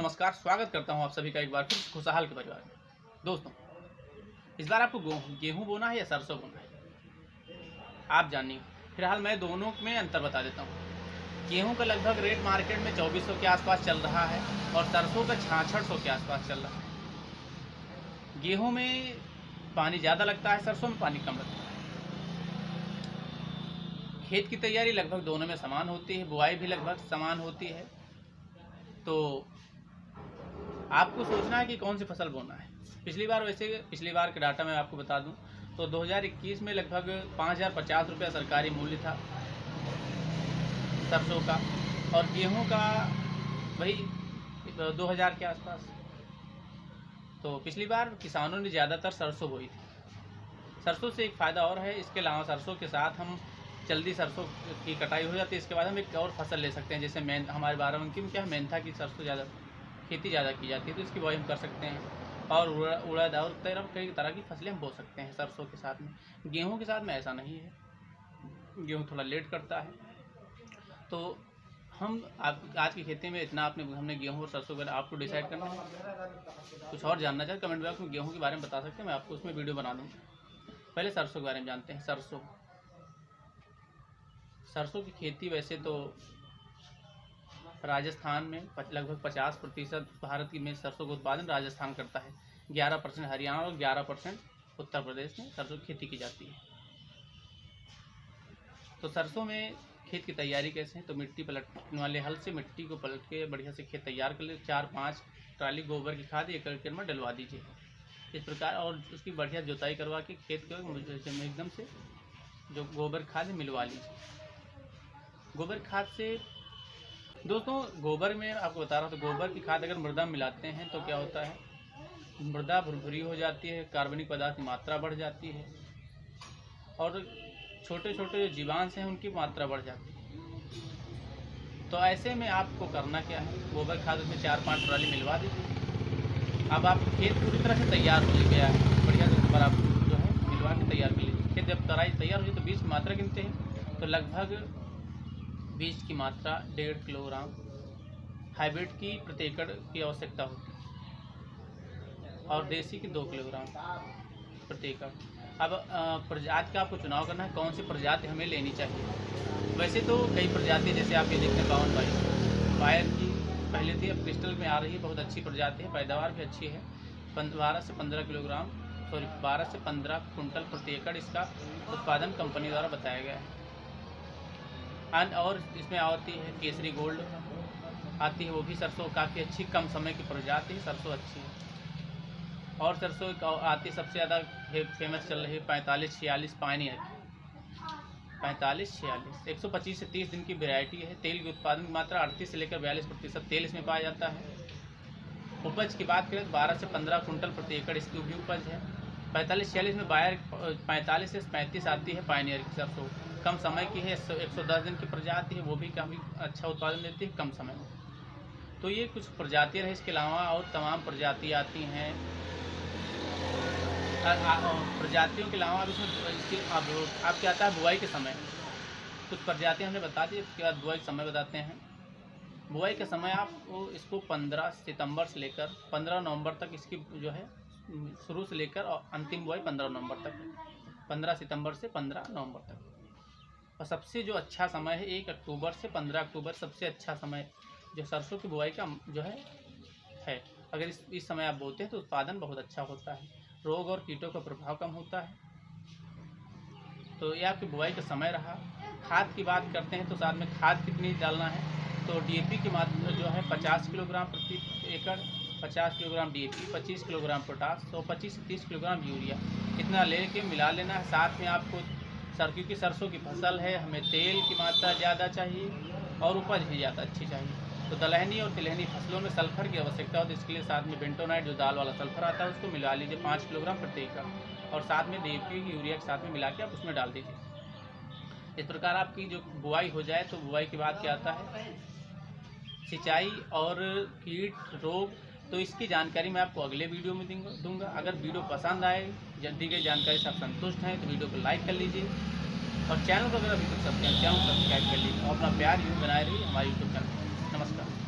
नमस्कार, स्वागत करता हूं आप सभी का एक बार फिर खुशहाल के परिवार में। दोस्तों, इस बार आपको गेहूं बोना है या सरसों बोना है, आप जानिए। फिलहाल मैं दोनों में अंतर बता देता हूं। गेहूं का लगभग रेट मार्केट में 2400 के आसपास चल रहा है और सरसों का 6600 के आसपास चल रहा है। गेहूं में पानी ज़्यादा लगता है, सरसों में पानी कम लगता है। खेत की तैयारी लगभग दोनों में समान होती है, बुआई भी लगभग समान होती है। तो आपको सोचना है कि कौन सी फसल बोना है। पिछली बार के डाटा मैं आपको बता दूं तो 2021 में लगभग 5050 रुपया सरकारी मूल्य था सरसों का, और गेहूं का वही 2000 के आसपास। तो पिछली बार किसानों ने ज़्यादातर सरसों बोई थी। सरसों से एक फ़ायदा और है, इसके अलावा सरसों के साथ हम जल्दी सरसों की कटाई हो जाती है, इसके बाद हम एक और फसल ले सकते हैं। जैसे हमारे बाराबंकी में क्या है, मेंथा की सरसों खेती ज़्यादा की जाती है, तो इसकी बुआई हम कर सकते हैं। और उड़द और कई तरह की फसलें हम बो सकते हैं सरसों के साथ में। गेहूं के साथ में ऐसा नहीं है, गेहूं थोड़ा लेट करता है। तो हम आज की खेती में इतना हमने गेहूं और सरसों का आपको डिसाइड करना है। कुछ और जानना चाहे कमेंट बॉक्स में गेहूँ के बारे में बता सकते हैं, मैं आपको उसमें वीडियो बना दूँगा। पहले सरसों के बारे में जानते हैं। सरसों की खेती वैसे तो राजस्थान में लगभग 50% भारत की में सरसों का उत्पादन राजस्थान करता है। 11% हरियाणा और 11% उत्तर प्रदेश में सरसों की खेती की जाती है। तो सरसों में खेत की तैयारी कैसे है, तो मिट्टी पलटने वाले हल से मिट्टी को पलट के बढ़िया से खेत तैयार कर ले। 4-5 ट्राली गोबर की खाद 1 एकड़ में डलवा दीजिए इस प्रकार, और उसकी बढ़िया जुताई करवा के खेत को एकदम से जो गोबर खाद मिलवा लीजिए। गोबर खाद से दोस्तों, गोबर में आपको बता रहा हूँ, तो गोबर की खाद अगर मृदा मिलाते हैं तो क्या होता है, मृदा भुरभुरी हो जाती है, कार्बनिक पदार्थ की मात्रा बढ़ जाती है, और छोटे छोटे जो जीवांश हैं उनकी मात्रा बढ़ जाती है। तो ऐसे में आपको करना क्या है, गोबर खाद में 4-5 ट्राली मिलवा दीजिए। अब आप खेत पूरी तरह से तैयार हो गया है, बढ़िया से ऊपर आप जो है मिलवा के तैयार कर लीजिए। खेत जब तैयार हो जाए तो बीज की मात्रा गिनते हैं, तो लगभग बीज की मात्रा 1.5 किलोग्राम हाइब्रिड की प्रति एकड़ की आवश्यकता होती है, और देसी की 2 किलोग्राम प्रति एकड़। अब प्रजाति का आपको चुनाव करना है, कौन सी प्रजाति हमें लेनी चाहिए। वैसे तो कई प्रजाति, जैसे आप ये देखते हैं 5222 बायर की पहले थी, अब क्रिस्टल में आ रही है, बहुत अच्छी प्रजाति है, पैदावार भी अच्छी है। 12 से 15 कुंटल प्रति एकड़ इसका उत्पादन कंपनी द्वारा बताया गया है। और इसमें आती है केसरी गोल्ड आती है, वो भी सरसों काफ़ी अच्छी कम समय की प्रजाति है, सरसों अच्छी है। और सरसों आती सबसे ज़्यादा फेमस चल रही है 4546 पायनियर की। 4546 125 से 30 दिन की वैरायटी है। तेल की उत्पादन की मात्रा 38 से लेकर 42% तेल इसमें पाया जाता है। उपज की बात करें तो 12 से 15 कुंटल प्रति एकड़ इसकी भी उपज है। 4546 में बायर 45 से 35 आती है पायनियर की सरसों, कम समय की है, 110 दिन की प्रजाति है, वो भी काफ़ी अच्छा उत्पादन देती है कम समय में। तो ये कुछ प्रजातियाँ हैं, इसके अलावा और तमाम प्रजाति आती हैं। प्रजातियों के अलावा अब इसमें अब क्या आता है बुआई के समय। कुछ प्रजातियाँ हमने बता दी, उसके बाद बुआई के समय बताते हैं। बुआई के समय आपको इसको 15 सितंबर से लेकर 15 नवंबर तक इसकी जो है शुरू से लेकर और अंतिम बुआई 15 नवंबर तक है। 15 सितंबर से 15 नवंबर तक। और सबसे जो अच्छा समय है 1 अक्टूबर से 15 अक्टूबर, सबसे अच्छा समय जो सरसों की बुआई का जो है। अगर इस समय आप बोते हैं तो उत्पादन बहुत अच्छा होता है, रोग और कीटों का प्रभाव कम होता है। तो ये आपकी बुआई का समय रहा। खाद की बात करते हैं तो साथ में खाद कितनी डालना है, तो डीएपी की मात्रा जो है 50 किलोग्राम प्रति एकड़, 50 किलोग्राम डीएपी, 25 किलोग्राम पोटास, 125 से 30 किलोग्राम यूरिया, इतना लेके मिला लेना है। साथ में आपको क्योंकि सरसों की फसल है, हमें तेल की मात्रा ज़्यादा चाहिए और उपज भी ज़्यादा अच्छी चाहिए। तो दलहनी और तिलहनी फसलों में सल्फर की आवश्यकता होती है, इसके लिए साथ में बेंटोनाइट जो दाल वाला सल्फर आता है उसको मिला लीजिए 5 किलोग्राम प्रति एकड़, और साथ में डीएपी यूरिया के साथ में मिला के आप उसमें डाल दीजिए। इस प्रकार आपकी जो बुआई हो जाए तो बुआई के बाद क्या आता है, सिंचाई और कीट रोग, तो इसकी जानकारी मैं आपको अगले वीडियो में दूंगा। अगर वीडियो पसंद आए, दी गई जानकारी से आप संतुष्ट हैं तो वीडियो को लाइक कर लीजिए, और चैनल को अगर अभी तक सब्सक्राइब कर लीजिए और अपना प्यार यूँ बनाए रहिए हमारे यूट्यूब चैनल। नमस्कार।